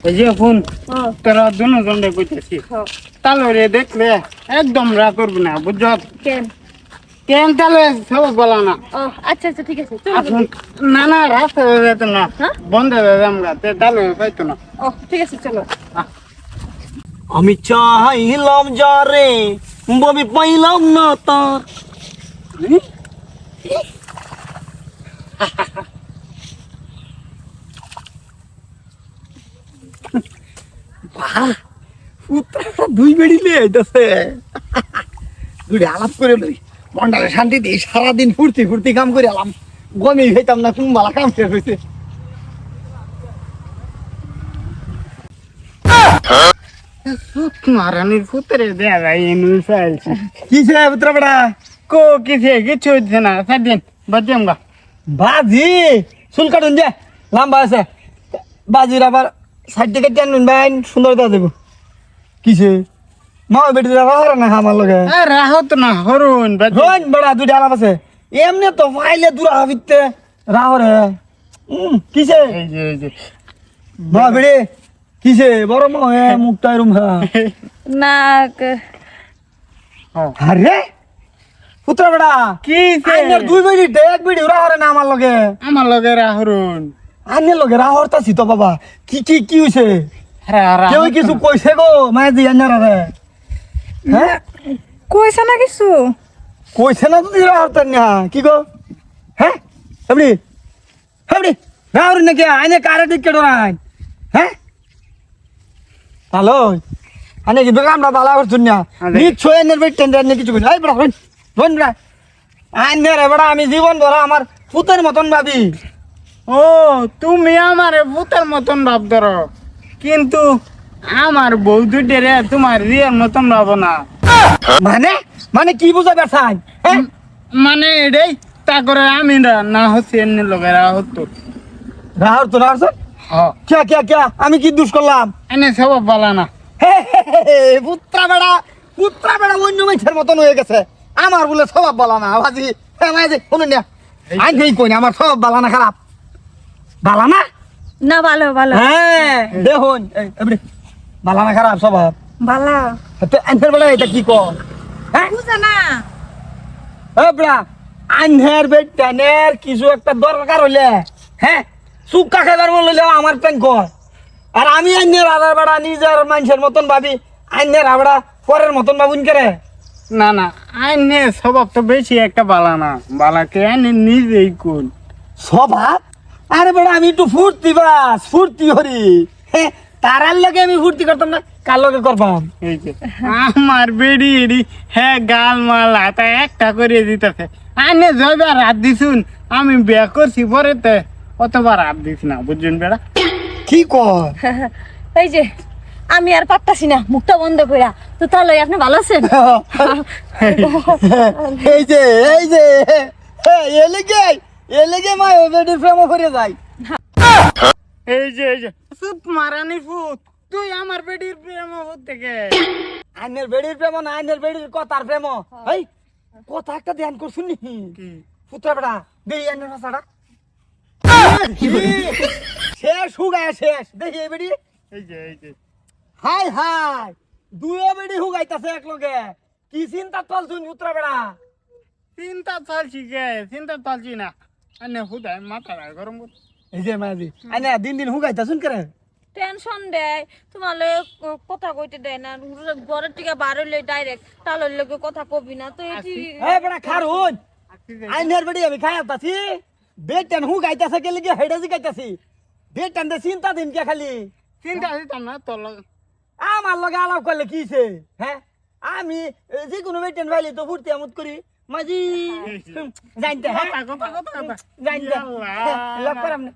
এই যে ফোন তোরা দুজনে কইতেছি তাহলে রে দেখলে একদম রাগ করবি না বুঝছ কেন কেন তাহলে সব বলা না ও আচ্ছা আচ্ছা ঠিক আছে চলো এখন না না রাস্তা হয়ে যেত না বন্ধ হয়ে যাম গাতে তাহলে পাইতো না ও ঠিক আছে চলো আমি চাইলাম যারে ববি পাইলাম না তার দুই বেড়ি লেছে দুই আলাপ করে লই মন্ডারে শান্তি দিই সারাদিন ফুর্তি ফুর্তি কাম করে এলাম গমি হইতাম না কোন বালা কাম শেষ হয়েছে মারানির পুত্রে দেয়া যায় এমনি চাইছে কিসে পুত্র বেড়া কো কিসে কিছু হচ্ছে না সাদিন বাদিয়াম গা বাজি চুল কাটুন যে লম্বা আছে বাজির আবার সাইড থেকে টেন বাইন সুন্দর দেবো কিসে মা বেটি রাহর না আমার লগে রাহত না হরুন রোন বড়া দুইটা আলাপ আছে এমনি তো ফাইলে দূর হাবিতে রাহরে কিসে এই যে মা বেড়ে কিসে বড় মা হে মুখটা এরম না আরে পুত্র বেড়া কি আইনের দুই বেড়ি এক বেড়ি রাহরে না আমার লগে আমার লগে রাহরুন আইনের লগে রাহরতাছি তো বাবা কি কি কি হইছে কেউ কিছু কইছে গো মায়ে দি আইনার রে হ্যাঁ কইছ না কিছু কইছে না তো দিরা হরতান না কি গো হ্যাঁ এবড়ি এবড়ি রাহর নাকি আইনে কারে টিকেট রাই হ্যাঁ হ্যালো আনে কি বেগাম না বালা করছুন না নিশ্চয় এনের বেট টেন্ডার নে কিছু কই আই বড় রন রন বড়া আইনে রে বড়া আমি জীবন ভরা আমার পুতের মতন ভাবি ও তুমি আমারে ভূতের মতন ভাব ধরো কিন্তু আমার বউ দুটেরে তোমার রিয়ের মতন ভাবো না মানে মানে কি বুঝাবে চাই হ্যাঁ মানে এটাই তা করে আমি না হচ্ছে এমনি লোকেরা হতো রাহর তো রাহর হ্যাঁ কে কে কে আমি কি দোষ করলাম এনে সব বলা না পুত্রা বেড়া অন্য মেয়ের মতন হয়ে গেছে আমার বলে স্বভাব বলা না বাজি হ্যাঁ মাঝে শুনুন না আই নেই কই না আমার স্বভাব বলা না খারাপ বালা না না ভালো ভালো হ্যাঁ দেখুন বালা না খারাপ স্বভাব ভালো আনহের বেলা এটা কি কর হ্যাঁ বুঝা না বেড়া আনহের বেটানের কিছু একটা দরকার হইলে হ্যাঁ চুক্কা খাইবার মন লইলে আমার প্যান কর আর আমি আইনের আধার বেড়া নিজের মানুষের মতন ভাবি আইনের আবড়া পরের মতন ভাবুন করে না না আইনে স্বভাব তো বেশি একটা বালা না বালাকে আইনে নিজেই কোন স্বভাব আরে বেড়া আমি একটু ফুর্তি হরি হ্যাঁ তারার লগে আমি ফুর্তি করতাম না কার লগে করবাম এই যে আমার বেড়ি এড়ি হ্যাঁ গাল মাল হাতা একটা করে দিতেছে আইনে জয়বার রাত দিছুন আমি বিয়া করছি পরে তে অতবার রাত দিস না বুঝছেন বেড়া কি কর এই যে আমি আর পারতাছি না মুখটা বন্ধ কইরা তো তাহলে আপনি ভালো আছেন এই যে এলেগে মা বেডি প্রেম করে যাই এই যে সুপ মারানি ফুট তুই আমার বেডির প্রেম হতে গে আইনের বেডির প্রেম না আইনের বেডির কথার প্রেম এই কথা একটা ধ্যান করছুন নি পুত্রা বেড়া দেই আইনের ভাষাটা শেষ হুগায় শেষ দেখি এই বেডি এই যে হাই হাই দুয়ে বেডি হুগাইতাছে এক লগে কি চিন্তা চলছুন পুত্রা বেড়া চিন্তা চালছি না আনে হুদায় মাথা গরম কর এই যে মাঝি আইনা দিন হুগাইতাছুন করে টেনশন দেয় তোমালে কথা কইতে দেয় না ঘরের থেকে বার হইলে ডাইরেক্ট তাহলে লোকে কথা কবি না তো এটি এ বেড়া খারুন আইনের বেডি আমি খাইতাছি বেটেন হুগাইতাছে কে লাগি হেডা জিগাইতাছি বেটেন দে চিন্তা দিন কে খালি চিন্তা দিতাম না তোর আমার লগে আলাপ করলে কিছে হ্যাঁ আমি যে কোনো বেটেন ভাইলে তো ফুর্তি আমোদ করি মাঝি জানতে হ্যাঁ কথা জানতে লক করাম না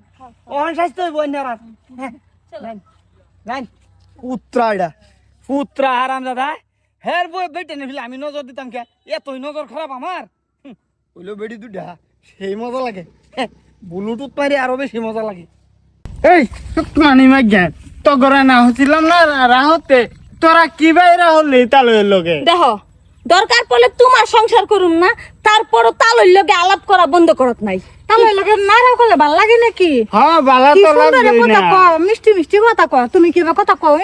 অন স্বাস্থ্য হইব অন্যরা জান পুত্রা আরাম দাদা হের বই বেটেন ফেলে আমি নজর দিতাম কে এতই নজর খারাপ আমার হইলো বেডি দুটা সেই মজা লাগে ব্লুটুথ মারি আরো বেশি মজা লাগে এই মানি মাজ্ঞান তো ঘরে না হচ্ছিলাম না রাহতে তোরা কি বাইরা হলি তালুয়ের লগে দেখো দরকার পড়লে তোমার সংসার করুম না তারপরও তালইর লগে আলাপ করা বন্ধ করত নাই তাহলে লাগে নারা করলে ভাল লাগে নাকি হ্যাঁ বালা কি তো সুন্দর লাগবে কথা না কও মিষ্টি মিষ্টি কথা কও তুমি কি কথা কও